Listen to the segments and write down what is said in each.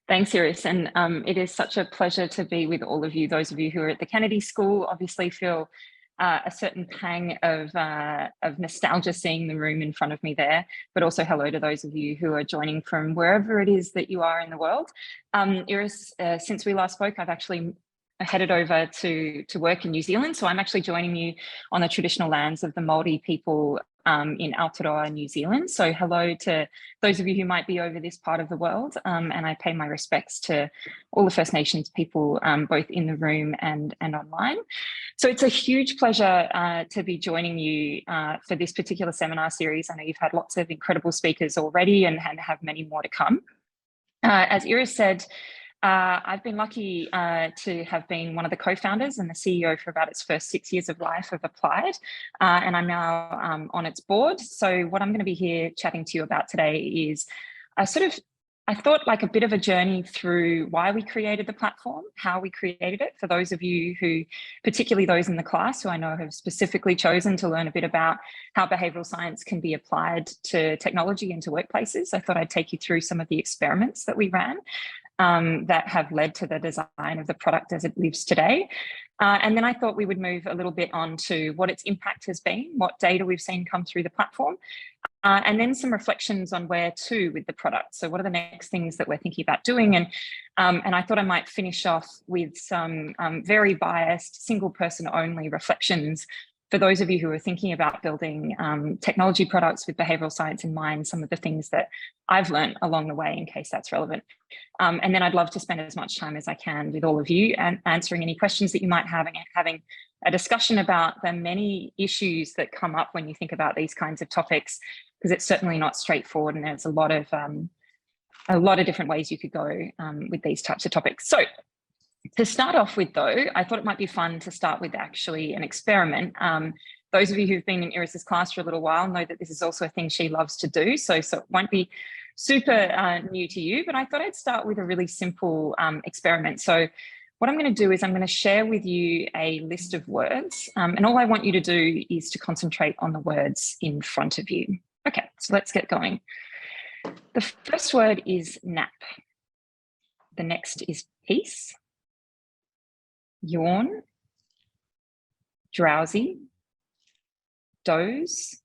Thanks, Iris. And it is such a pleasure to be with all of you. Those of you who are at the Kennedy School obviously feel a certain pang of nostalgia seeing the room in front of me there, but also hello to those of you who are joining from wherever it is that you are in the world. Iris, since we last spoke, I've actually headed over to work in New Zealand. So I'm actually joining you on the traditional lands of the Māori people in Aotearoa, New Zealand. So hello to those of you who might be over this part of the world. And I pay my respects to all the First Nations people, both in the room and online. So it's a huge pleasure to be joining you for this particular seminar series. I know you've had lots of incredible speakers already and have many more to come. As Iris said, I've been lucky to have been one of the co-founders and the CEO for about its first 6 years of life of Applied, and I'm now on its board. So what I'm going to be here chatting to you about today is I thought like a bit of a journey through why we created the platform, how we created it, for those of you who, particularly those in the class who I know have specifically chosen to learn a bit about how behavioural science can be applied to technology and to workplaces. I thought I'd take you through some of the experiments that we ran that have led to the design of the product as it lives today. And then I thought we would move a little bit on to what its impact has been, what data we've seen come through the platform, and then some reflections on where to with the product. So what are the next things that we're thinking about doing? And I thought I might finish off with some very biased, single person only reflections for those of you who are thinking about building technology products with behavioural science in mind, some of the things that I've learned along the way in case that's relevant. And then I'd love to spend as much time as I can with all of you and answering any questions that you might have and having a discussion about the many issues that come up when you think about these kinds of topics, because it's certainly not straightforward and there's a lot of different ways you could go with these types of topics. So to start off with, though, I thought it might be fun to start with actually an experiment. Those of you who've been in Iris's class for a little while know that this is also a thing she loves to do, so it won't be super new to you, but I thought I'd start with a really simple experiment. So what I'm going to do is I'm going to share with you a list of words, and all I want you to do is to concentrate on the words in front of you. Okay, so let's get going. The first word is nap. The next is peace. Yawn, drowsy, doze,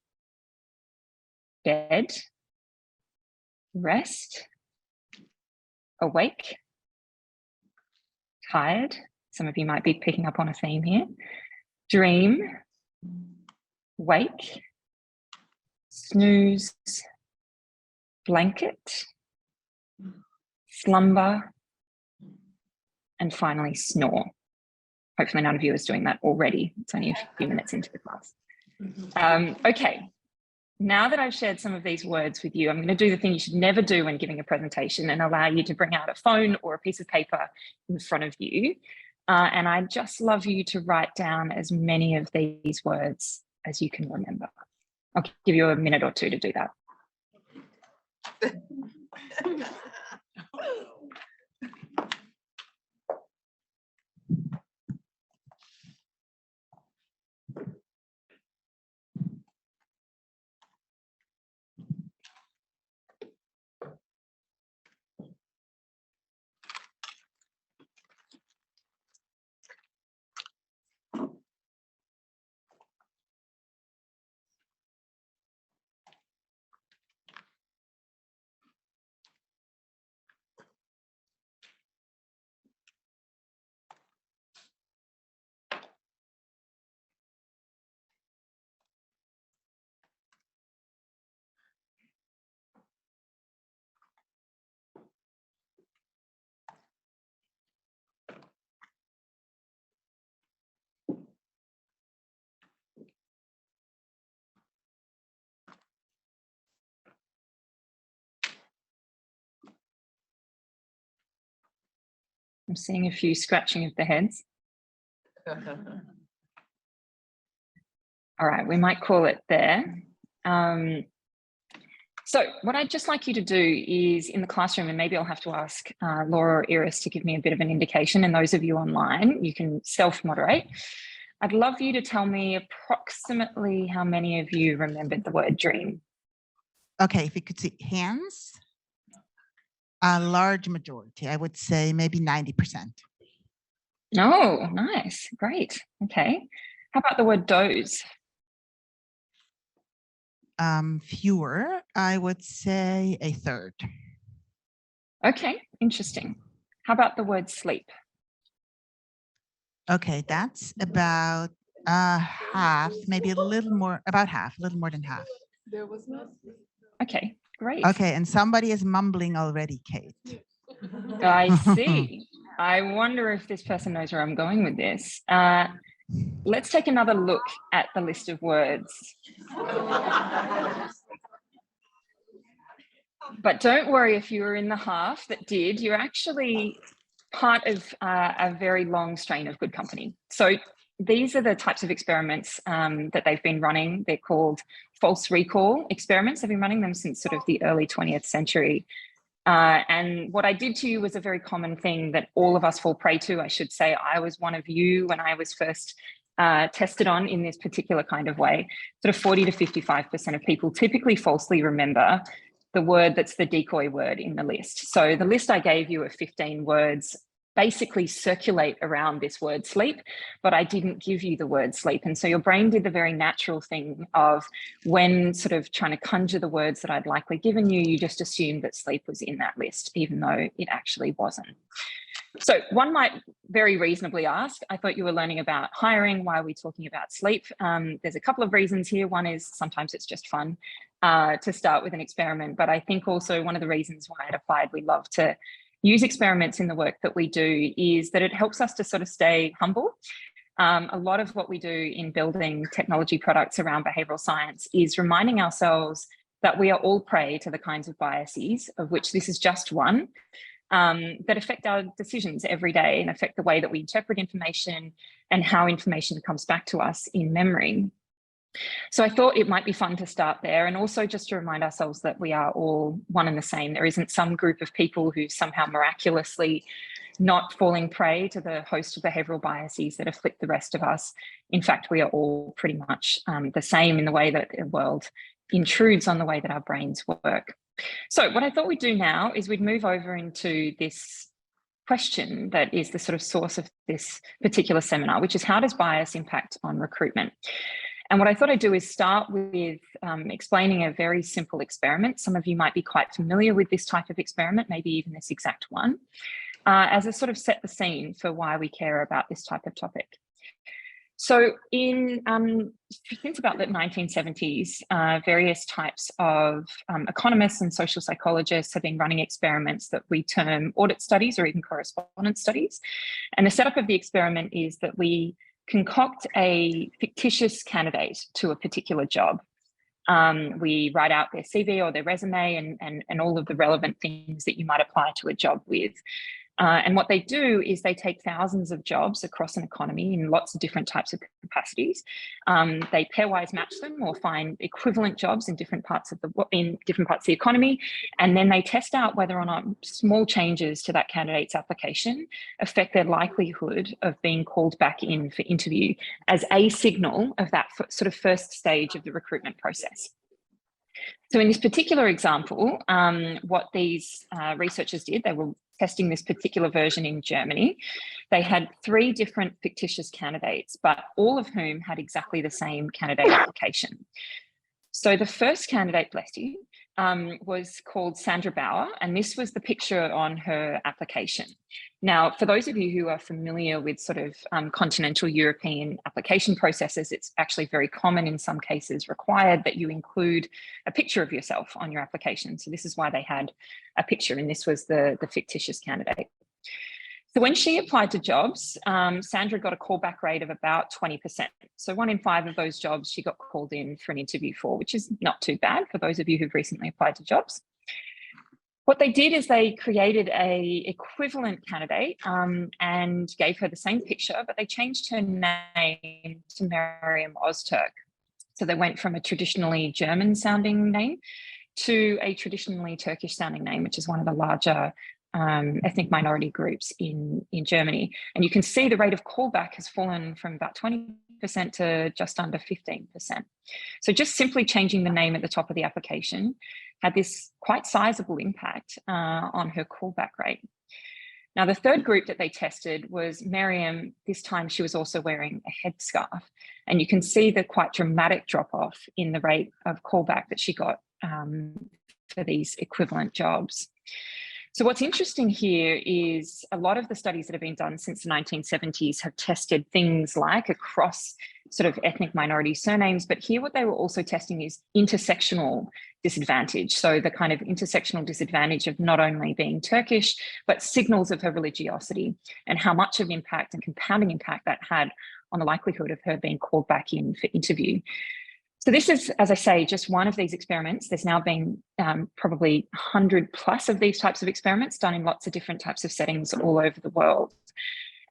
bed, rest, awake, tired. Some of you might be picking up on a theme here. Dream, wake, snooze, blanket, slumber, and finally snore. Hopefully none of you is doing that already. It's only a few minutes into the class. Okay, now that I've shared some of these words with you, I'm going to do the thing you should never do when giving a presentation and allow you to bring out a phone or a piece of paper in front of you. And I'd just love you to write down as many of these words as you can remember. I'll give you a minute or two to do that. I'm seeing a few scratching of the heads. All right, we might call it there. So what I'd just like you to do is in the classroom, and maybe I'll have to ask Laura or Iris to give me a bit of an indication, and those of you online, you can self-moderate. I'd love you to tell me approximately how many of you remembered the word dream. Okay, if you could see hands. A large majority, I would say maybe 90%. Oh, nice. Great. Okay. How about the word doze? Fewer, I would say a third. Okay, interesting. How about the word sleep? Okay, that's about half, maybe a little more, about half, a little more than half. Okay, great. Okay, and somebody is mumbling already, Kate. I see. I wonder if this person knows where I'm going with this. Let's take another look at the list of words. But don't worry if you were in the half that did, you're actually part of a very long strain of good company. So these are the types of experiments that they've been running. They're called false recall experiments. They've been running them since sort of the early 20th century. And what I did to you was a very common thing that all of us fall prey to. I should say I was one of you when I was first tested on in this particular kind of way. Sort of 40 to 55% of people typically falsely remember the word that's the decoy word in the list. So the list I gave you of 15 words basically circulate around this word sleep, but I didn't give you the word sleep. And so your brain did the very natural thing of, when sort of trying to conjure the words that I'd likely given you, you just assumed that sleep was in that list, even though it actually wasn't. So one might very reasonably ask, I thought you were learning about hiring. Why are we talking about sleep? There's a couple of reasons here. One is sometimes it's just fun to start with an experiment, but I think also one of the reasons why at Applied we love to use experiments in the work that we do is that it helps us to sort of stay humble. A lot of what we do in building technology products around behavioural science is reminding ourselves that we are all prey to the kinds of biases, of which this is just one, that affect our decisions every day and affect the way that we interpret information and how information comes back to us in memory. So I thought it might be fun to start there, and also just to remind ourselves that we are all one and the same. There isn't some group of people who somehow miraculously not falling prey to the host of behavioural biases that afflict the rest of us. In fact, we are all pretty much the same in the way that the world intrudes on the way that our brains work. So what I thought we'd do now is we'd move over into this question that is the sort of source of this particular seminar, which is, how does bias impact on recruitment? And what I thought I'd do is start with explaining a very simple experiment. Some of you might be quite familiar with this type of experiment, maybe even this exact one, as a sort of set the scene for why we care about this type of topic. So since about the 1970s, various types of economists and social psychologists have been running experiments that we term audit studies or even correspondence studies. And the setup of the experiment is that we concoct a fictitious candidate to a particular job. We write out their CV or their resume and all of the relevant things that you might apply to a job with. And what they do is they take thousands of jobs across an economy in lots of different types of capacities. They pairwise match them or find equivalent jobs in different parts of the economy, and then they test out whether or not small changes to that candidate's application affect their likelihood of being called back in for interview, as a signal of that sort of first stage of the recruitment process. So in this particular example, what these researchers did, they were testing this particular version in Germany. They had 3 different fictitious candidates, but all of whom had exactly the same candidate application. So the first candidate, bless you, was called Sandra Bauer, and this was the picture on her application. Now, for those of you who are familiar with sort of continental European application processes, it's actually very common, in some cases required, that you include a picture of yourself on your application. So this is why they had a picture, and this was the fictitious candidate. So when she applied to jobs, Sandra got a callback rate of about 20%. So 1 in 5 of those jobs she got called in for an interview for, which is not too bad for those of you who've recently applied to jobs. What they did is they created a equivalent candidate and gave her the same picture, but they changed her name to Miriam Ozturk. So they went from a traditionally German sounding name to a traditionally Turkish sounding name, which is one of the larger ethnic minority groups in Germany. And you can see the rate of callback has fallen from about 20% 13% to just under 15%. So just simply changing the name at the top of the application had this quite sizable impact on her callback rate. Now, the third group that they tested was Miriam. This time she was also wearing a headscarf. And you can see the quite dramatic drop-off in the rate of callback that she got for these equivalent jobs. So what's interesting here is a lot of the studies that have been done since the 1970s have tested things like across sort of ethnic minority surnames, but here what they were also testing is intersectional disadvantage. So the kind of intersectional disadvantage of not only being Turkish, but signals of her religiosity and how much of impact and compounding impact that had on the likelihood of her being called back in for interview. So this is, as I say, just one of these experiments. There's now been probably 100 plus of these types of experiments done in lots of different types of settings all over the world.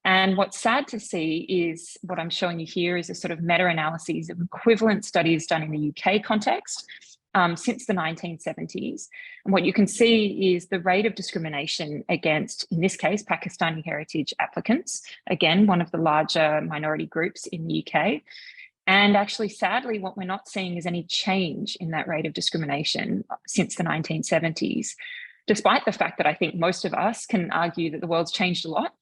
And what's sad to see is what I'm showing you here is a sort of meta-analyses of equivalent studies done in the UK context since the 1970s. And what you can see is the rate of discrimination against, in this case, Pakistani heritage applicants, again, one of the larger minority groups in the UK. And actually, sadly, what we're not seeing is any change in that rate of discrimination since the 1970s, despite the fact that I think most of us can argue that the world's changed a lot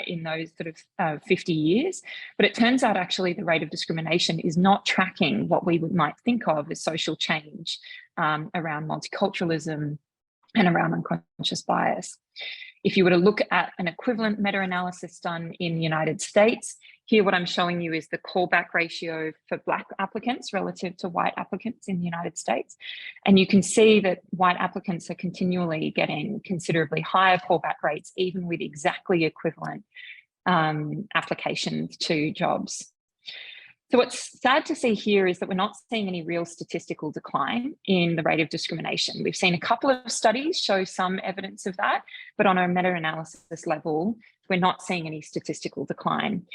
in those sort of 50 years. But it turns out actually the rate of discrimination is not tracking what we might think of as social change around multiculturalism and around unconscious bias. If you were to look at an equivalent meta-analysis done in the United States, here what I'm showing you is the callback ratio for Black applicants relative to white applicants in the United States. And you can see that white applicants are continually getting considerably higher callback rates, even with exactly equivalent applications to jobs. So what's sad to see here is that we're not seeing any real statistical decline in the rate of discrimination. We've seen a couple of studies show some evidence of that, but on a meta-analysis level, we're not seeing any statistical decline.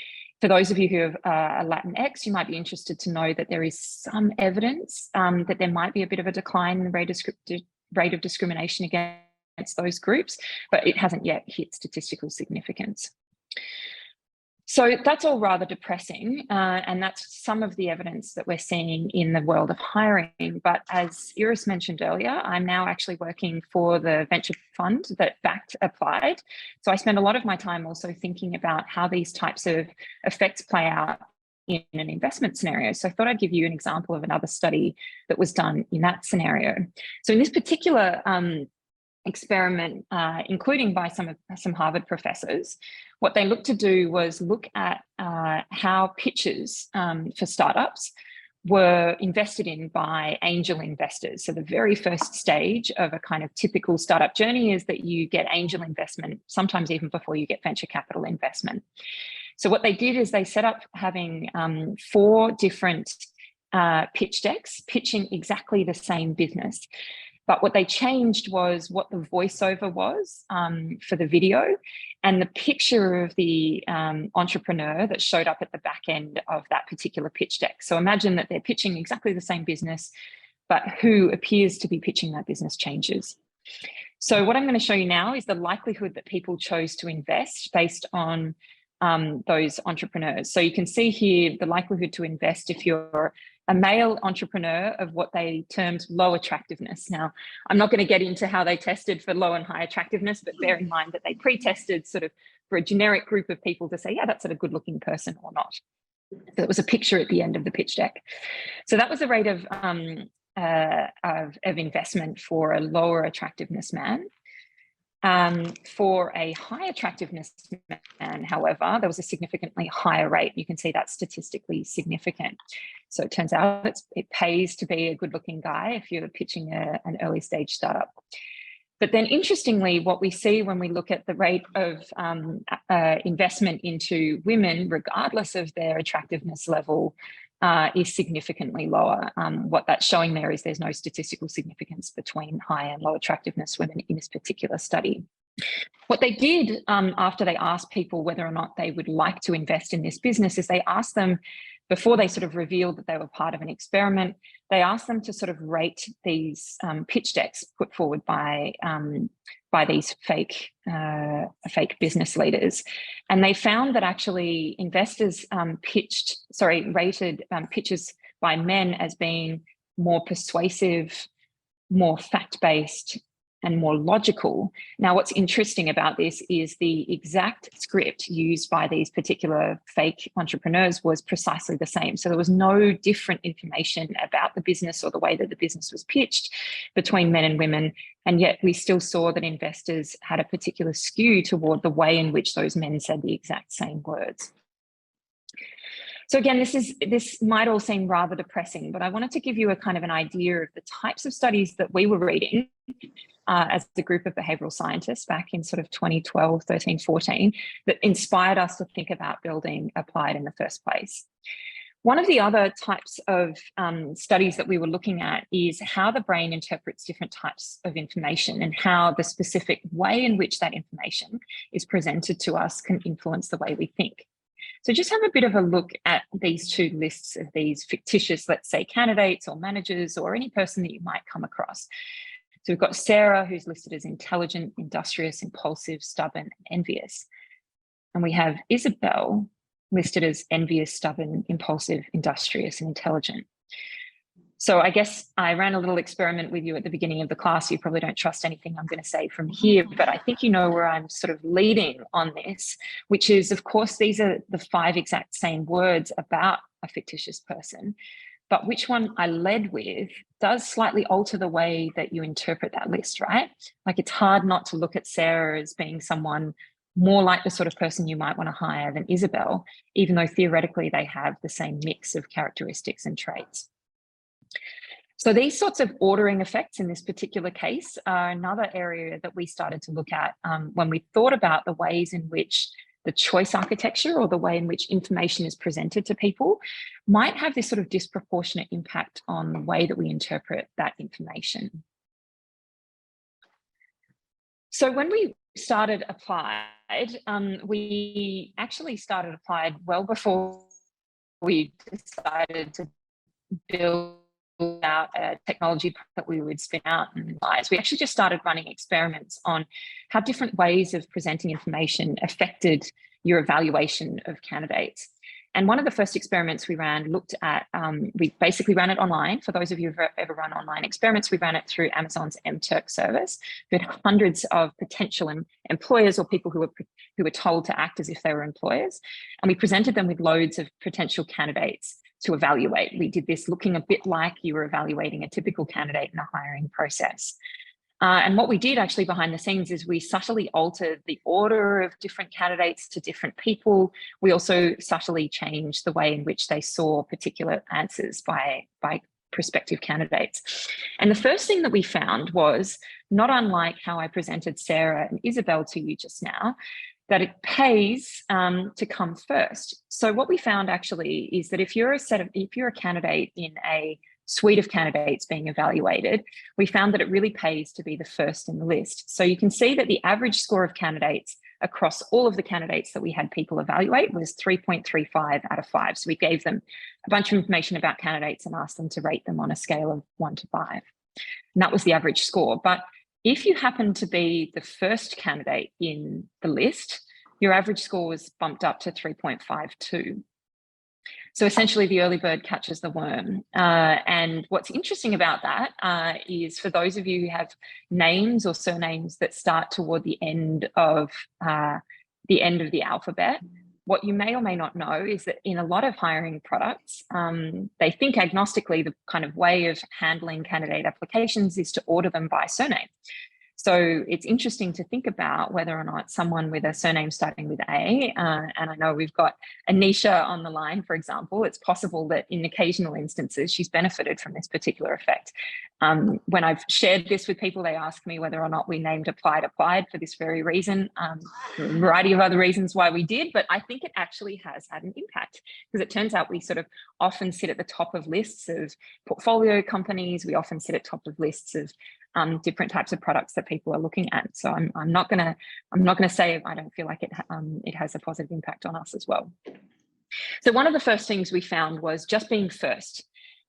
For those of you who are Latinx, you might be interested to know that there is some evidence that there might be a bit of a decline in the rate of discrimination against those groups, but it hasn't yet hit statistical significance. So that's all rather depressing, and that's some of the evidence that we're seeing in the world of hiring. But as Iris mentioned earlier, I'm now actually working for the venture fund that backed Applied. So I spend a lot of my time also thinking about how these types of effects play out in an investment scenario. So I thought I'd give you an example of another study that was done in that scenario. So in this particular experiment, including by some Harvard professors, what they looked to do was look at how pitches for startups were invested in by angel investors. So the very first stage of a kind of typical startup journey is that you get angel investment, sometimes even before you get venture capital investment. So what they did is they set up having 4 different pitch decks pitching exactly the same business. But what they changed was what the voiceover was for the video and the picture of the entrepreneur that showed up at the back end of that particular pitch deck. So imagine that they're pitching exactly the same business, but who appears to be pitching that business changes. So what I'm going to show you now is the likelihood that people chose to invest based on those entrepreneurs. So you can see here the likelihood to invest if you're a male entrepreneur of what they termed low attractiveness. Now, I'm not going to get into how they tested for low and high attractiveness, but bear in mind that they pre-tested sort of for a generic group of people to say, yeah, that's a good looking person or not. So it was a picture at the end of the pitch deck. So that was the rate of investment for a lower attractiveness man. For a high attractiveness man, however, there was a significantly higher rate. You can see that's statistically significant. So it turns out it pays to be a good looking guy if you're pitching an early stage startup. But then interestingly, what we see when we look at the rate of investment into women, regardless of their attractiveness level, is significantly lower. What that's showing there is there's no statistical significance between high and low attractiveness women in this particular study. What they did after they asked people whether or not they would like to invest in this business is they asked them before they sort of revealed that they were part of an experiment, they asked them to sort of rate these pitch decks put forward by these fake business leaders. And they found that actually investors rated pitches by men as being more persuasive, more fact-based, and more logical. Now, what's interesting about this is the exact script used by these particular fake entrepreneurs was precisely the same. So there was no different information about the business or the way that the business was pitched between men and women. And yet we still saw that investors had a particular skew toward the way in which those men said the exact same words. So again, this might all seem rather depressing, but I wanted to give you a kind of an idea of the types of studies that we were reading as a group of behavioural scientists back in sort of 2012, 13, 14, that inspired us to think about building Applied in the first place. One of the other types of studies that we were looking at is how the brain interprets different types of information and how the specific way in which that information is presented to us can influence the way we think. So just have a bit of a look at these two lists of these fictitious, let's say, candidates or managers or any person that you might come across. So we've got Sarah, who's listed as intelligent, industrious, impulsive, stubborn, and envious. And we have Isabel listed as envious, stubborn, impulsive, industrious, and intelligent. So I guess I ran a little experiment with you at the beginning of the class. You probably don't trust anything I'm going to say from here, but I think you know where I'm sort of leading on this, which is, of course, these are the 5 exact same words about a fictitious person, but which one I led with does slightly alter the way that you interpret that list, right? Like it's hard not to look at Sarah as being someone more like the sort of person you might want to hire than Isabel, even though theoretically they have the same mix of characteristics and traits. So these sorts of ordering effects in this particular case are another area that we started to look at when we thought about the ways in which the choice architecture or the way in which information is presented to people might have this sort of disproportionate impact on the way that we interpret that information. So when we started Applied, we actually started Applied well before we decided to build out a technology that we would spin out and utilize. We actually just started running experiments on how different ways of presenting information affected your evaluation of candidates. And one of the first experiments we ran looked at, we basically ran it online. For those of you who've ever run online experiments, we ran it through Amazon's MTurk service. We had hundreds of potential employers or people who were told to act as if they were employers. And we presented them with loads of potential candidates to evaluate. We did this looking a bit like you were evaluating a typical candidate in a hiring process. And what we did actually behind the scenes is we subtly altered the order of different candidates to different people. We also subtly changed the way in which they saw particular answers by prospective candidates. And the first thing that we found was, not unlike how I presented Sarah and Isabel to you just now, that it pays to come first. So what we found actually is that if you're a candidate in a suite of candidates being evaluated, we found that it really pays to be the first in the list. So you can see that the average score of candidates across all of the candidates that we had people evaluate was 3.35 out of 5. So we gave them a bunch of information about candidates and asked them to rate them on a scale of 1 to 5. And that was the average score. But if you happen to be the first candidate in the list, your average score was bumped up to 3.52. So essentially the early bird catches the worm. And what's interesting about that is for those of you who have names or surnames that start toward the end of the alphabet, what you may or may not know is that in a lot of hiring products, they think agnostically the kind of way of handling candidate applications is to order them by surname. So it's interesting to think about whether or not someone with a surname starting with A, and I know we've got Anisha on the line, for example, it's possible that in occasional instances she's benefited from this particular effect. When I've shared this with people, they ask me whether or not we named Applied for this very reason, a variety of other reasons why we did, but I think it actually has had an impact, because it turns out we sort of often sit at the top of lists of portfolio companies. We often sit at top of lists of different types of products that people are looking at. So I'm not gonna say I don't feel like it has a positive impact on us as well. So one of the first things we found was just being first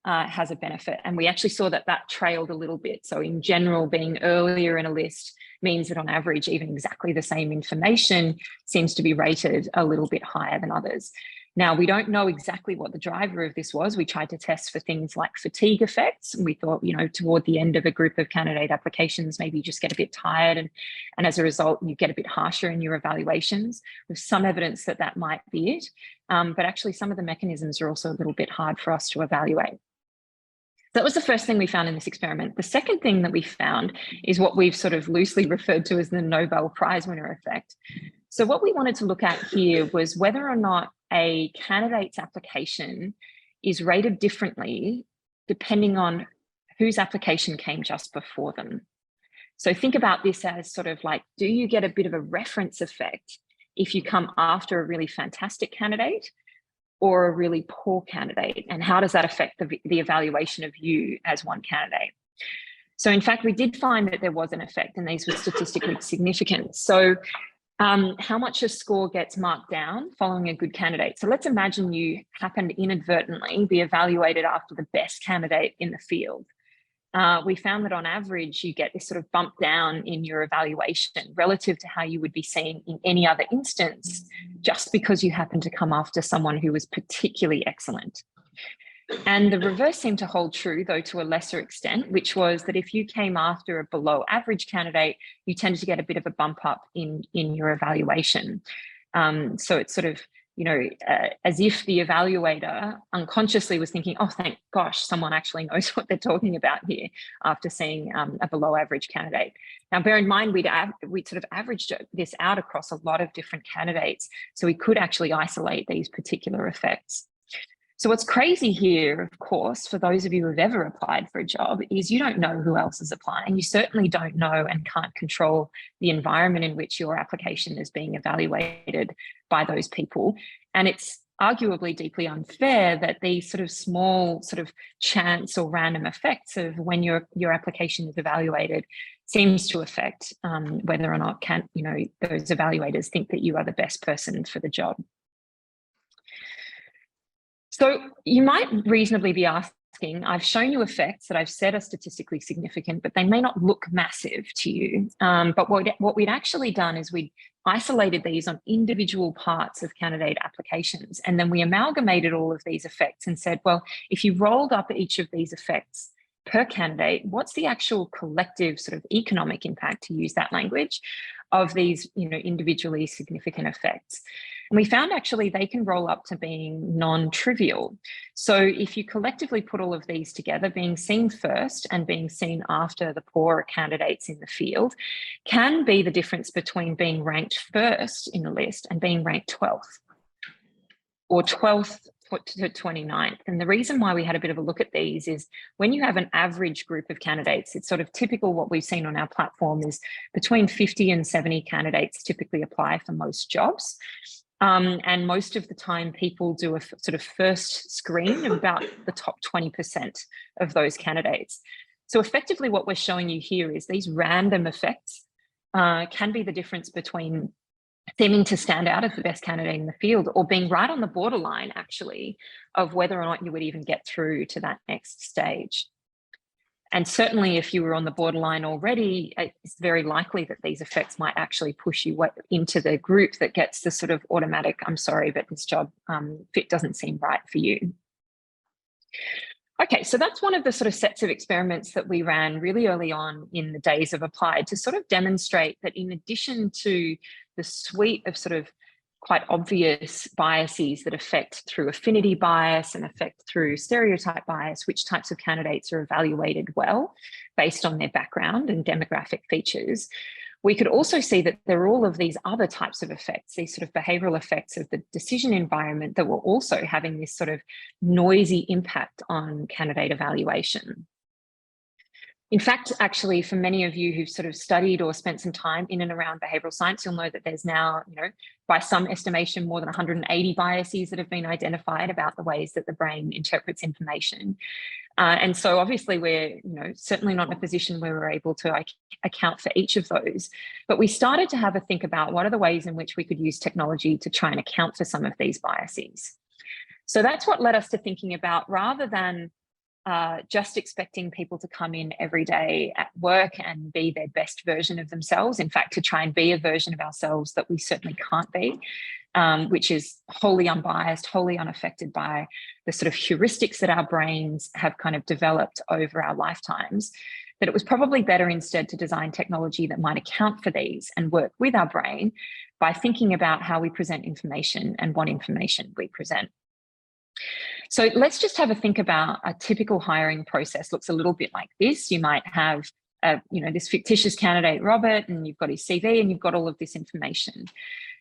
has a benefit. And we actually saw that that trailed a little bit. So in general, being earlier in a list means that on average, even exactly the same information seems to be rated a little bit higher than others. Now, we don't know exactly what the driver of this was. We tried to test for things like fatigue effects. We thought, you know, toward the end of a group of candidate applications, maybe you just get a bit tired and as a result, you get a bit harsher in your evaluations. There's some evidence that that might be it. But actually, some of the mechanisms are also a little bit hard for us to evaluate. That was the first thing we found in this experiment. The second thing that we found is what we've sort of loosely referred to as the Nobel Prize winner effect. So what we wanted to look at here was whether or not a candidate's application is rated differently depending on whose application came just before them. So think about this as sort of like, do you get a bit of a reference effect if you come after a really fantastic candidate or a really poor candidate? And how does that affect the evaluation of you as one candidate? So in fact, we did find that there was an effect and these were statistically significant. So how much a score gets marked down following a good candidate. So let's imagine you happened inadvertently be evaluated after the best candidate in the field. We found that on average, you get this sort of bump down in your evaluation relative to how you would be seen in any other instance, just because you happen to come after someone who was particularly excellent. And the reverse seemed to hold true, though to a lesser extent, which was that if you came after a below average candidate, you tended to get a bit of a bump up in your evaluation. So it's sort of, you know, as if the evaluator unconsciously was thinking, oh, thank gosh, someone actually knows what they're talking about here after seeing a below average candidate. Now, bear in mind, we'd sort of averaged this out across a lot of different candidates, so we could actually isolate these particular effects. So what's crazy here, of course, for those of you who've ever applied for a job, is you don't know who else is applying. You certainly don't know and can't control the environment in which your application is being evaluated by those people. And it's arguably deeply unfair that these sort of small sort of chance or random effects of when your application is evaluated seems to affect whether or not those evaluators think that you are the best person for the job. So you might reasonably be asking, I've shown you effects that I've said are statistically significant, but they may not look massive to you. But what we'd actually done is we'd isolated these on individual parts of candidate applications. And then we amalgamated all of these effects and said, well, if you rolled up each of these effects per candidate, what's the actual collective sort of economic impact, to use that language, of these, individually significant effects? And we found actually they can roll up to being non-trivial. So if you collectively put all of these together, being seen first and being seen after the poorer candidates in the field can be the difference between being ranked first in the list and being ranked 12th, or 12th to 29th. And the reason why we had a bit of a look at these is when you have an average group of candidates, it's sort of typical. What we've seen on our platform is between 50 and 70 candidates typically apply for most jobs. And most of the time people do a sort of first screen of about the top 20% of those candidates. So effectively what we're showing you here is these random effects can be the difference between seeming to stand out as the best candidate in the field or being right on the borderline, actually, of whether or not you would even get through to that next stage. And certainly if you were on the borderline already, it's very likely that these effects might actually push you into the group that gets the sort of automatic, I'm sorry, but this job fit doesn't seem right for you. Okay, so that's one of the sort of sets of experiments that we ran really early on in the days of Applied to sort of demonstrate that in addition to the suite of sort of quite obvious biases that affect through affinity bias and affect through stereotype bias, which types of candidates are evaluated well based on their background and demographic features, we could also see that there are all of these other types of effects, these sort of behavioural effects of the decision environment that were also having this sort of noisy impact on candidate evaluation. In fact, actually, for many of you who've sort of studied or spent some time in and around behavioural science, you'll know that there's now, by some estimation, more than 180 biases that have been identified about the ways that the brain interprets information. And so obviously we're, certainly not in a position where we're able to account for each of those. But we started to have a think about what are the ways in which we could use technology to try and account for some of these biases. So that's what led us to thinking about, rather than just expecting people to come in every day at work and be their best version of themselves. In fact, to try and be a version of ourselves that we certainly can't be, which is wholly unbiased, wholly unaffected by the sort of heuristics that our brains have kind of developed over our lifetimes, that it was probably better instead to design technology that might account for these and work with our brain by thinking about how we present information and what information we present. So let's just have a think about a typical hiring process. Looks a little bit like this. You might have this fictitious candidate, Robert, and you've got his CV and you've got all of this information.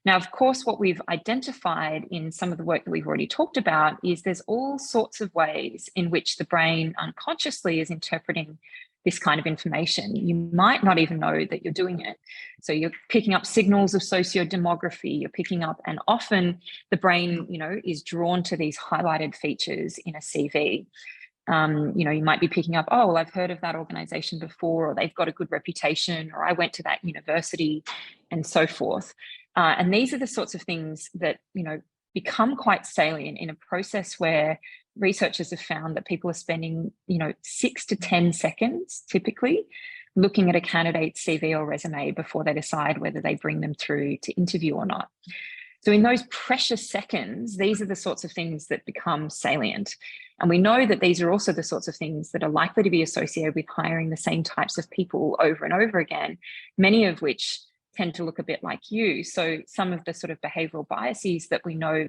Now, of course, what we've identified in some of the work that we've already talked about is there's all sorts of ways in which the brain unconsciously is interpreting this kind of information. You might not even know that you're doing it. So you're picking up signals of sociodemography, you're picking up, and often the brain, is drawn to these highlighted features in a CV. You might be picking up, oh, well, I've heard of that organization before, or they've got a good reputation, or I went to that university, and so forth. And these are the sorts of things that, become quite salient in a process where researchers have found that people are spending, 6 to 10 seconds typically looking at a candidate's CV or resume before they decide whether they bring them through to interview or not. So in those precious seconds, these are the sorts of things that become salient. And we know that these are also the sorts of things that are likely to be associated with hiring the same types of people over and over again, many of which tend to look a bit like you. So some of the sort of behavioral biases that we know,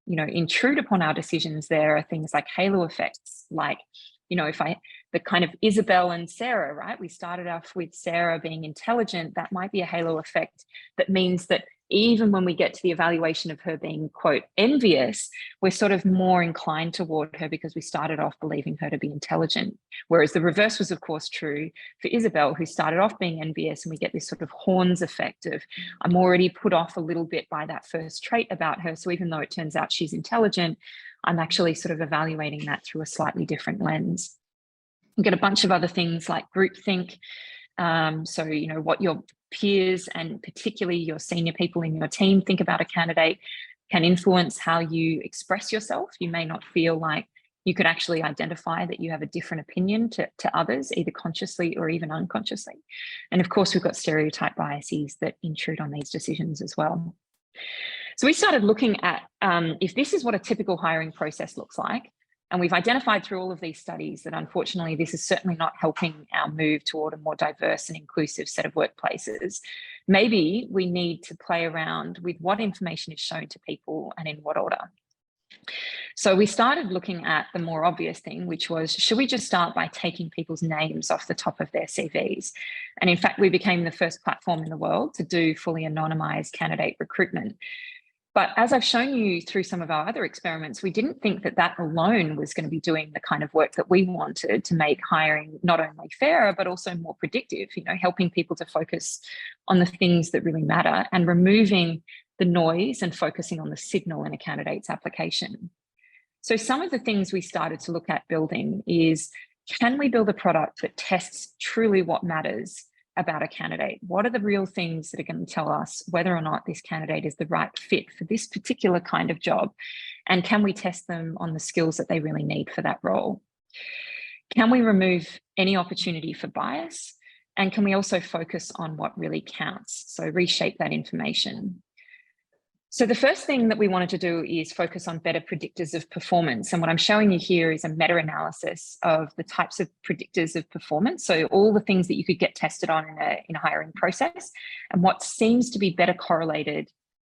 intrude upon our decisions there are things like halo effects, like, the kind of Isabel and Sarah, right? We started off with Sarah being intelligent. That might be a halo effect that means that even when we get to the evaluation of her being, quote, envious, we're sort of more inclined toward her because we started off believing her to be intelligent. Whereas the reverse was, of course, true for Isabel, who started off being envious, and we get this sort of horns effect of, I'm already put off a little bit by that first trait about her. So even though it turns out she's intelligent, I'm actually sort of evaluating that through a slightly different lens. You get a bunch of other things like groupthink. So, what your peers and particularly your senior people in your team think about a candidate can influence how you express yourself. You may not feel like you could actually identify that you have a different opinion to others, either consciously or even unconsciously. And of course, we've got stereotype biases that intrude on these decisions as well. So we started looking at if this is what a typical hiring process looks like, and we've identified through all of these studies that unfortunately this is certainly not helping our move toward a more diverse and inclusive set of workplaces. Maybe we need to play around with what information is shown to people and in what order. So we started looking at the more obvious thing, which was, should we just start by taking people's names off the top of their CVs? And in fact, we became the first platform in the world to do fully anonymized candidate recruitment. But as I've shown you through some of our other experiments, we didn't think that that alone was going to be doing the kind of work that we wanted to make hiring not only fairer, but also more predictive, helping people to focus on the things that really matter and removing the noise and focusing on the signal in a candidate's application. So some of the things we started to look at building is, can we build a product that tests truly what matters about a candidate? What are the real things that are going to tell us whether or not this candidate is the right fit for this particular kind of job? And can we test them on the skills that they really need for that role? Can we remove any opportunity for bias? And can we also focus on what really counts? So reshape that information. So the first thing that we wanted to do is focus on better predictors of performance. And what I'm showing you here is a meta-analysis of the types of predictors of performance. So all the things that you could get tested on in a hiring process and what seems to be better correlated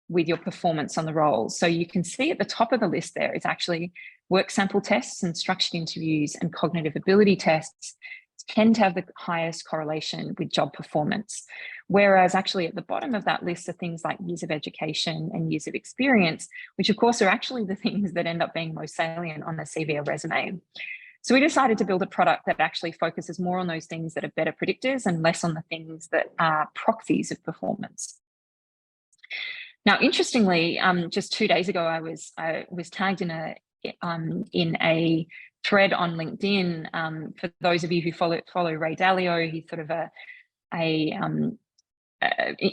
with your performance on the role. So you can see at the top of the list there is actually work sample tests and structured interviews and cognitive ability tests tend to have the highest correlation with job performance. Whereas actually at the bottom of that list are things like years of education and years of experience, which of course are actually the things that end up being most salient on the CV or resume. So we decided to build a product that actually focuses more on those things that are better predictors and less on the things that are proxies of performance. Now, interestingly, just 2 days ago, I was tagged in a thread on LinkedIn. For those of you who follow Ray Dalio, he's sort of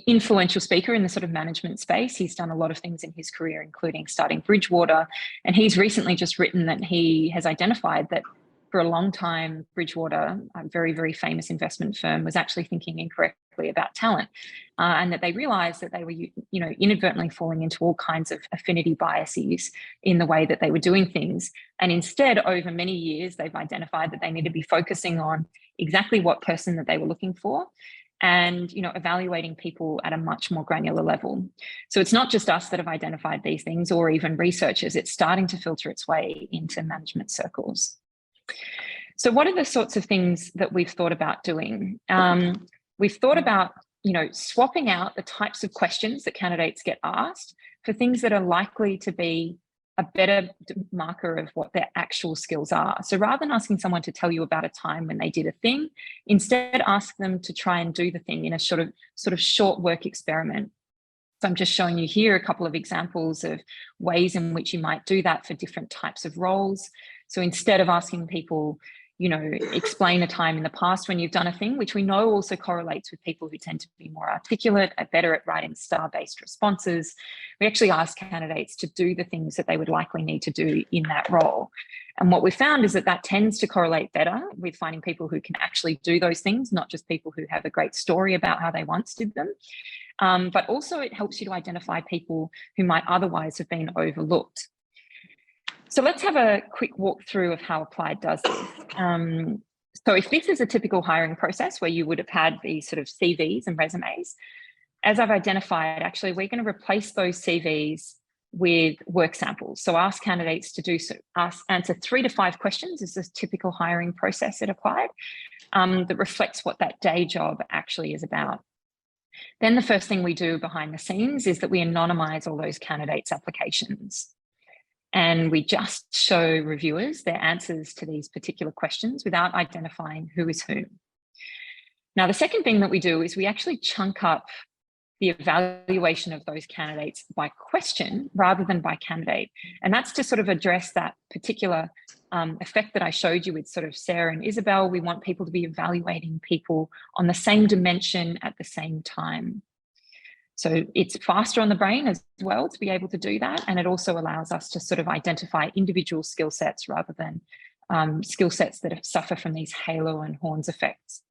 influential speaker in the sort of management space. He's done a lot of things in his career, including starting Bridgewater. And he's recently just written that he has identified that for a long time, Bridgewater, a very, very famous investment firm, was actually thinking incorrectly about talent, and that they realized that they were, inadvertently falling into all kinds of affinity biases in the way that they were doing things. And instead, over many years, they've identified that they need to be focusing on exactly what person that they were looking for, and evaluating people at a much more granular level. So it's not just us that have identified these things, or even researchers. It's starting to filter its way into management circles. So what are the sorts of things that we've thought about doing? We've thought about, swapping out the types of questions that candidates get asked for things that are likely to be a better marker of what their actual skills are. So rather than asking someone to tell you about a time when they did a thing, instead ask them to try and do the thing in a sort of short work experiment. So I'm just showing you here a couple of examples of ways in which you might do that for different types of roles. So instead of asking people, explain a time in the past when you've done a thing, which we know also correlates with people who tend to be more articulate, are better at writing star-based responses, we actually ask candidates to do the things that they would likely need to do in that role. And what we found is that that tends to correlate better with finding people who can actually do those things, not just people who have a great story about how they once did them. But also it helps you to identify people who might otherwise have been overlooked. So let's have a quick walkthrough of how Applied does this. So if this is a typical hiring process where you would have had these sort of CVs and resumes, as I've identified, actually, we're going to replace those CVs with work samples. So ask candidates to answer 3 to 5 questions. This is a typical hiring process at Applied that reflects what that day job actually is about. Then the first thing we do behind the scenes is that we anonymize all those candidates' applications. And we just show reviewers their answers to these particular questions without identifying who is whom. Now, the second thing that we do is we actually chunk up the evaluation of those candidates by question rather than by candidate. And that's to sort of address that particular effect that I showed you with sort of Sarah and Isabel. We want people to be evaluating people on the same dimension at the same time. So it's faster on the brain as well to be able to do that. And it also allows us to sort of identify individual skill sets rather than skill sets that suffer from these halo and horns effects.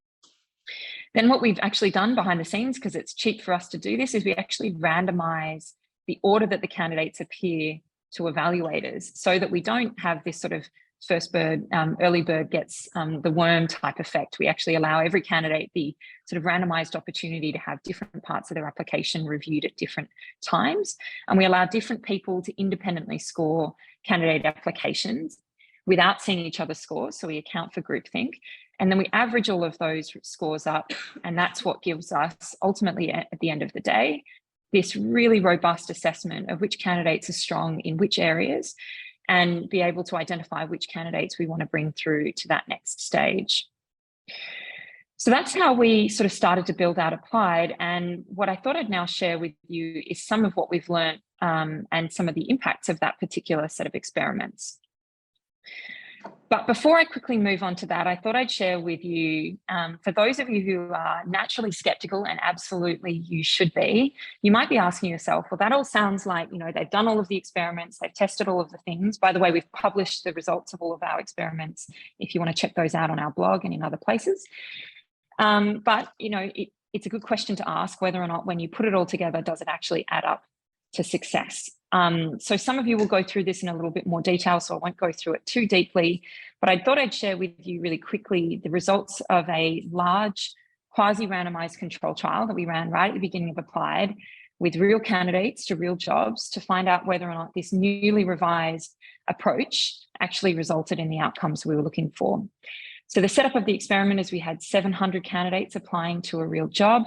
Then what we've actually done behind the scenes, because it's cheap for us to do this, is we actually randomize the order that the candidates appear to evaluators so that we don't have this sort of first bird, early bird gets the worm type effect. We actually allow every candidate the sort of randomized opportunity to have different parts of their application reviewed at different times. And we allow different people to independently score candidate applications without seeing each other's scores. So we account for groupthink. And then we average all of those scores up. And that's what gives us, ultimately at the end of the day, this really robust assessment of which candidates are strong in which areas, and be able to identify which candidates we want to bring through to that next stage. So that's how we sort of started to build out Applied. And what I thought I'd now share with you is some of what we've learned and some of the impacts of that particular set of experiments. But before I quickly move on to that, I thought I'd share with you, for those of you who are naturally skeptical, and absolutely you should be, you might be asking yourself, well, that all sounds like, they've done all of the experiments, they've tested all of the things. By the way, we've published the results of all of our experiments if you want to check those out on our blog and in other places. But, it's a good question to ask whether or not when you put it all together, does it actually add up to success? So some of you will go through this in a little bit more detail, so I won't go through it too deeply, but I thought I'd share with you really quickly the results of a large quasi-randomized control trial that we ran right at the beginning of Applied with real candidates to real jobs to find out whether or not this newly revised approach actually resulted in the outcomes we were looking for. So the setup of the experiment is we had 700 candidates applying to a real job.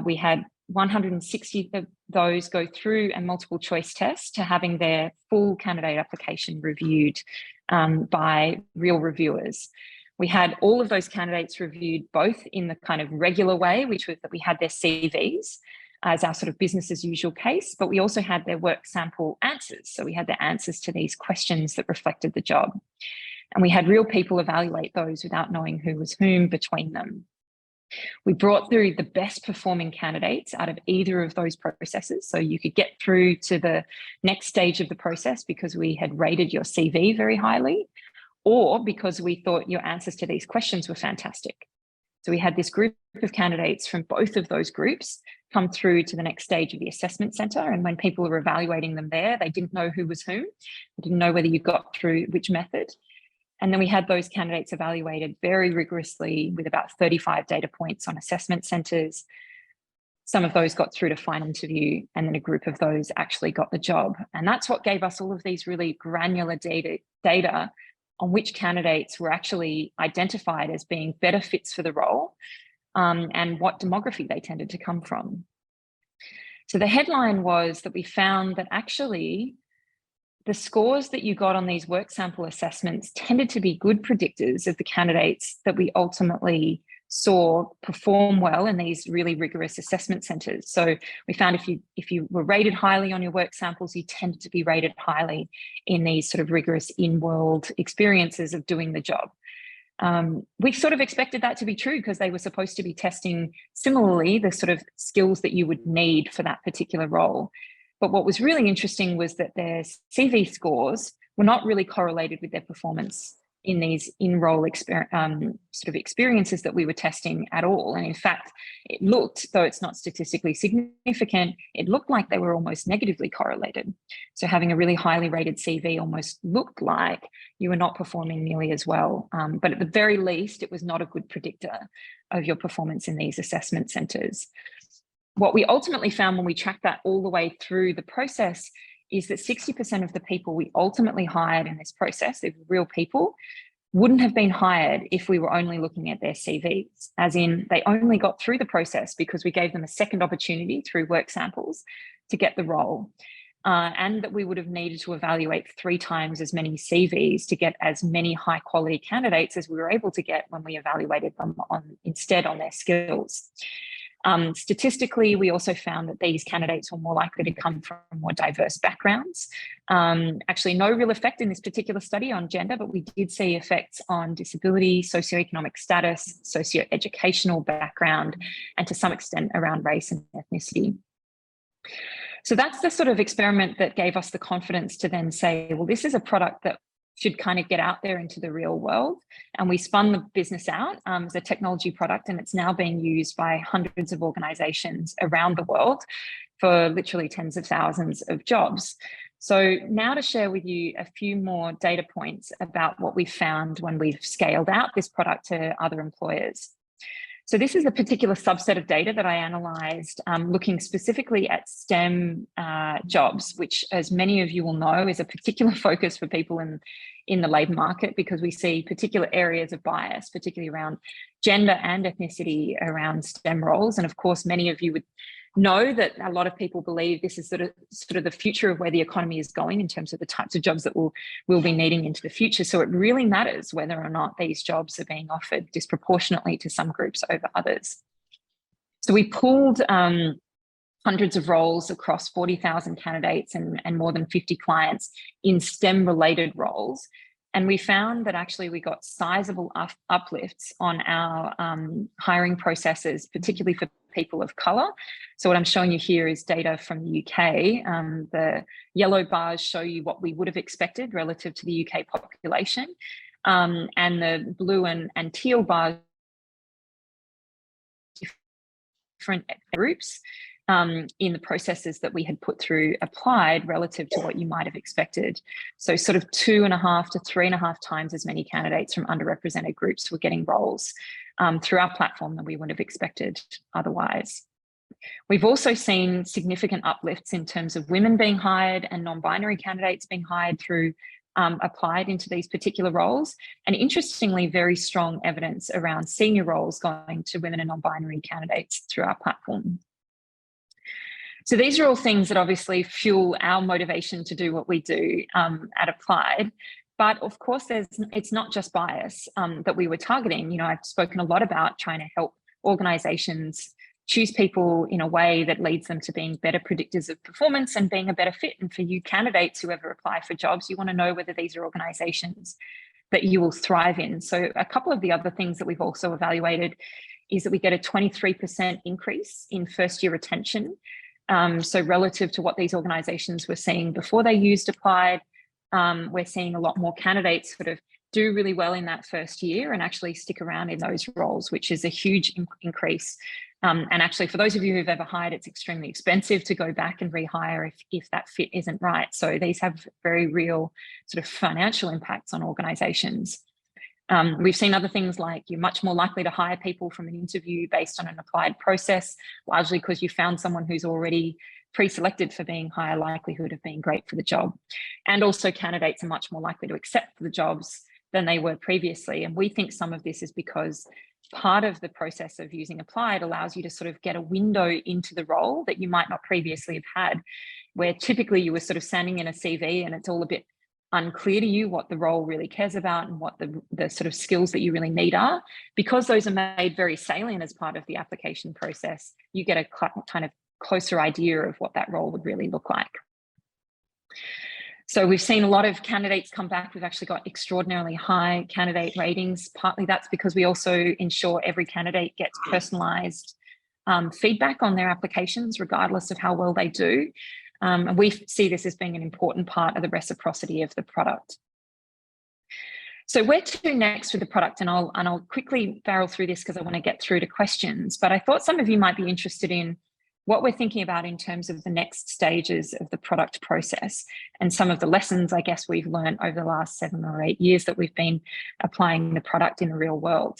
We had 160 of those go through a multiple choice test to having their full candidate application reviewed by real reviewers. We had all of those candidates reviewed both in the kind of regular way, which was that we had their CVs as our sort of business as usual case, but we also had their work sample answers. So we had the answers to these questions that reflected the job. And we had real people evaluate those without knowing who was whom between them. We brought through the best performing candidates out of either of those processes. So you could get through to the next stage of the process because we had rated your CV very highly, or because we thought your answers to these questions were fantastic. So we had this group of candidates from both of those groups come through to the next stage of the assessment centre. And when people were evaluating them there, they didn't know who was whom. They didn't know whether you got through which method. And then we had those candidates evaluated very rigorously with about 35 data points on assessment centres. Some of those got through to final interview, and then a group of those actually got the job. And that's what gave us all of these really granular data on which candidates were actually identified as being better fits for the role, and what demography they tended to come from. So the headline was that we found that actually the scores that you got on these work sample assessments tended to be good predictors of the candidates that we ultimately saw perform well in these really rigorous assessment centres. So we found if you were rated highly on your work samples, you tended to be rated highly in these sort of rigorous in-world experiences of doing the job. We sort of expected that to be true because they were supposed to be testing similarly the sort of skills that you would need for that particular role. But what was really interesting was that their CV scores were not really correlated with their performance in these in-role sort of experiences that we were testing at all. And in fact, it looked, though it's not statistically significant, it looked like they were almost negatively correlated. So having a really highly rated CV almost looked like you were not performing nearly as well. But at the very least, it was not a good predictor of your performance in these assessment centres. What we ultimately found when we tracked that all the way through the process is that 60% of the people we ultimately hired in this process, they're real people, wouldn't have been hired if we were only looking at their CVs, as in they only got through the process because we gave them a second opportunity through work samples to get the role. And that we would have needed to evaluate 3 times as many CVs to get as many high quality candidates as we were able to get when we evaluated them instead on their skills. Statistically, we also found that these candidates were more likely to come from more diverse backgrounds. Actually, no real effect in this particular study on gender, but we did see effects on disability, socioeconomic status, socioeducational background, and to some extent around race and ethnicity. So that's the sort of experiment that gave us the confidence to then say, well, this is a product that should kind of get out there into the real world. And we spun the business out as a technology product, and it's now being used by hundreds of organizations around the world for literally tens of thousands of jobs. So now to share with you a few more data points about what we've found when we've scaled out this product to other employers. So this is a particular subset of data that I analysed looking specifically at STEM jobs, which, as many of you will know, is a particular focus for people in the labour market because we see particular areas of bias, particularly around gender and ethnicity around STEM roles. And of course, many of you would know that a lot of people believe this is sort of the future of where the economy is going in terms of the types of jobs that we'll be needing into the future. So it really matters whether or not these jobs are being offered disproportionately to some groups over others. So we pooled hundreds of roles across 40,000 candidates and more than 50 clients in STEM-related roles. And we found that actually we got sizable uplifts on our hiring processes, particularly for people of colour. So what I'm showing you here is data from the UK. The yellow bars show you what we would have expected relative to the UK population. And the blue and teal bars, different groups in the processes that we had put through applied relative to what you might have expected. So sort of 2.5 to 3.5 times as many candidates from underrepresented groups were getting roles through our platform than we would have expected otherwise. We've also seen significant uplifts in terms of women being hired and non-binary candidates being hired through applied into these particular roles. And interestingly, very strong evidence around senior roles going to women and non-binary candidates through our platform. So these are all things that obviously fuel our motivation to do what we do at Applied. But of course, it's not just bias that we were targeting. You know, I've spoken a lot about trying to help organizations choose people in a way that leads them to being better predictors of performance and being a better fit. And for you candidates who ever apply for jobs, you want to know whether these are organizations that you will thrive in. So a couple of the other things that we've also evaluated is that we get a 23% increase in first year retention. So relative to what these organisations were seeing before they used Applied, we're seeing a lot more candidates sort of do really well in that first year and actually stick around in those roles, which is a huge increase. And actually, for those of you who've ever hired, it's extremely expensive to go back and rehire if that fit isn't right. So these have very real sort of financial impacts on organisations. We've seen other things like you're much more likely to hire people from an interview based on an applied process, largely because you found someone who's already pre-selected for being higher likelihood of being great for the job. And also candidates are much more likely to accept the jobs than they were previously. And we think some of this is because part of the process of using applied allows you to sort of get a window into the role that you might not previously have had, where typically you were sort of sending in a CV and it's all a bit unclear to you what the role really cares about and what the sort of skills that you really need are. Because those are made very salient as part of the application process, you get a kind of closer idea of what that role would really look like. So we've seen a lot of candidates come back. We've actually got extraordinarily high candidate ratings. Partly that's because we also ensure every candidate gets personalised feedback on their applications, regardless of how well they do. And we see this as being an important part of the reciprocity of the product. So where to next with the product? And I'll quickly barrel through this because I want to get through to questions. But I thought some of you might be interested in what we're thinking about in terms of the next stages of the product process and some of the lessons I guess we've learned over the last 7 or 8 years that we've been applying the product in the real world.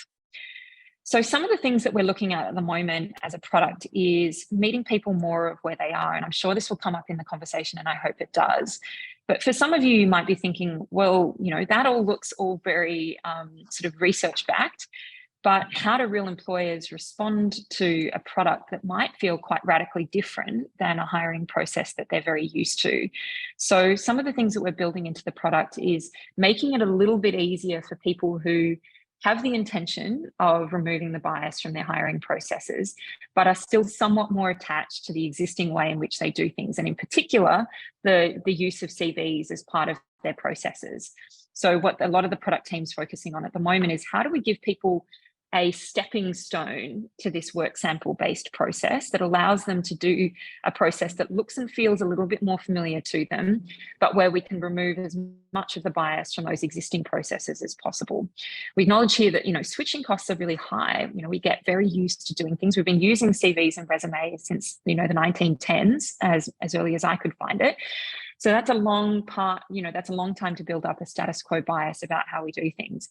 So some of the things that we're looking at the moment as a product is meeting people more of where they are. And I'm sure this will come up in the conversation and I hope it does. But for some of you, you might be thinking, well, you know, that all looks all very sort of research backed. But how do real employers respond to a product that might feel quite radically different than a hiring process that they're very used to? So some of the things that we're building into the product is making it a little bit easier for people who have the intention of removing the bias from their hiring processes, but are still somewhat more attached to the existing way in which they do things. And in particular, the use of CVs as part of their processes. So what a lot of the product team's focusing on at the moment is how do we give people a stepping stone to this work sample based process that allows them to do a process that looks and feels a little bit more familiar to them, but where we can remove as much of the bias from those existing processes as possible. We acknowledge here that, you know, switching costs are really high. You know, we get very used to doing things. We've been using CVs and resumes since, you know, the 1910s, as early as I could find it. So that's a long part, you know, that's a long time to build up a status quo bias about how we do things.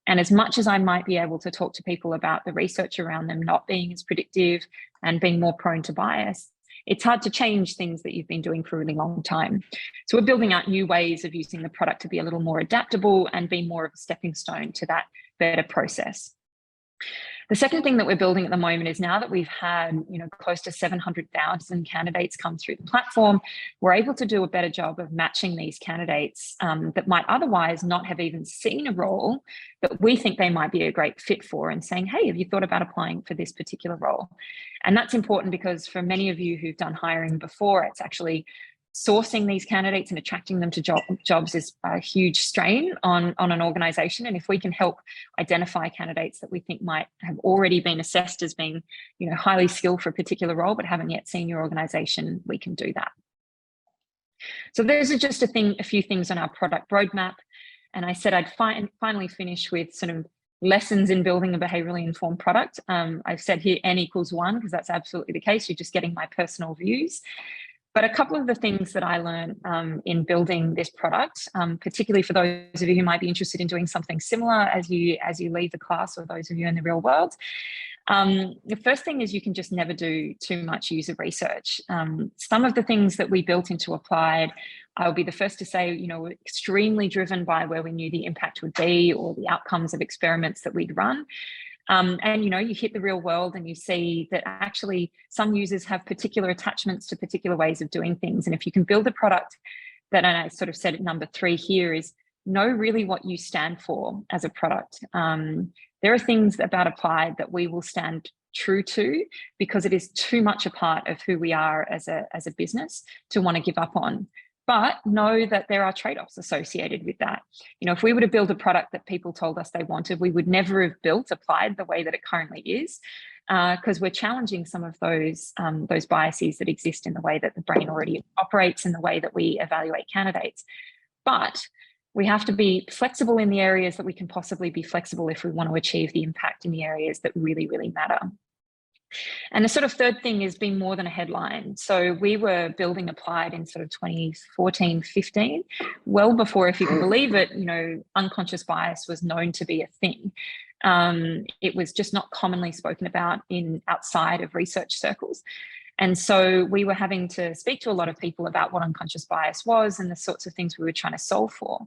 And as much as I might be able to talk to people about the research around them not being as predictive and being more prone to bias, it's hard to change things that you've been doing for a really long time. So we're building out new ways of using the product to be a little more adaptable and be more of a stepping stone to that better process. The second thing that we're building at the moment is now that we've had, you know, close to 700,000 candidates come through the platform, we're able to do a better job of matching these candidates that might otherwise not have even seen a role that we think they might be a great fit for, and saying, hey, have you thought about applying for this particular role? And that's important because for many of you who've done hiring before, it's actually sourcing these candidates and attracting them to jobs is a huge strain on an organisation. And if we can help identify candidates that we think might have already been assessed as being, you know, highly skilled for a particular role but haven't yet seen your organisation, we can do that. So those are just a few things on our product roadmap. And I said I'd finally finish with sort of lessons in building a behaviourally informed product. I've said here n equals 1 because that's absolutely the case. You're just getting my personal views. But a couple of the things that I learned in building this product, particularly for those of you who might be interested in doing something similar as you leave the class, or those of you in the real world, the first thing is you can just never do too much user research. Some of the things that we built into Applied, I'll be the first to say, you know, were extremely driven by where we knew the impact would be or the outcomes of experiments that we'd run. And, you know, you hit the real world and you see that actually some users have particular attachments to particular ways of doing things. And if you can build a product that, and I sort of said at number 3 here, is know really what you stand for as a product. There are things about Applied that we will stand true to because it is too much a part of who we are as a business to want to give up on. but know that there are trade-offs associated with that. You know, if we were to build a product that people told us they wanted, we would never have applied the way that it currently is, because we're challenging some of those biases that exist in the way that the brain already operates, in the way that we evaluate candidates. But we have to be flexible in the areas that we can possibly be flexible if we want to achieve the impact in the areas that really, really matter. And the sort of third thing is being more than a headline. So we were building Applied in sort of 2014, 15, well before, if you can believe it, you know, unconscious bias was known to be a thing. It was just not commonly spoken about outside of research circles. And so we were having to speak to a lot of people about what unconscious bias was and the sorts of things we were trying to solve for.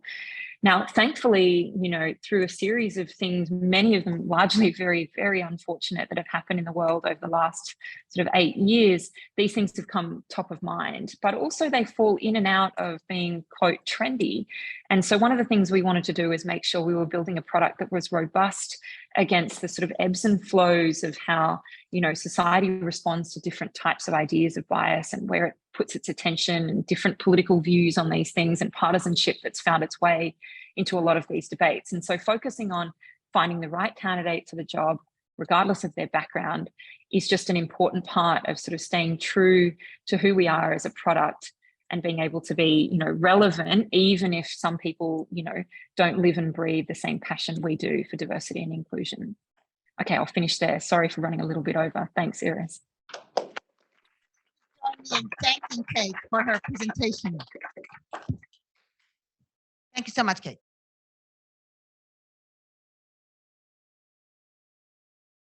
Now, thankfully, you know, through a series of things, many of them largely very, very unfortunate that have happened in the world over the last sort of 8 years, these things have come top of mind, but also they fall in and out of being, quote, trendy. And so one of the things we wanted to do is make sure we were building a product that was robust against the sort of ebbs and flows of how, you know, society responds to different types of ideas of bias and where it puts its attention, and different political views on these things, and partisanship that's found its way into a lot of these debates. And so focusing on finding the right candidate for the job, regardless of their background, is just an important part of sort of staying true to who we are as a product and being able to be, you know, relevant, even if some people, you know, don't live and breathe the same passion we do for diversity and inclusion. Okay, I'll finish there. Sorry for running a little bit over. Thanks, Iris. Thank you, Kate, for her presentation. Thank you so much, Kate.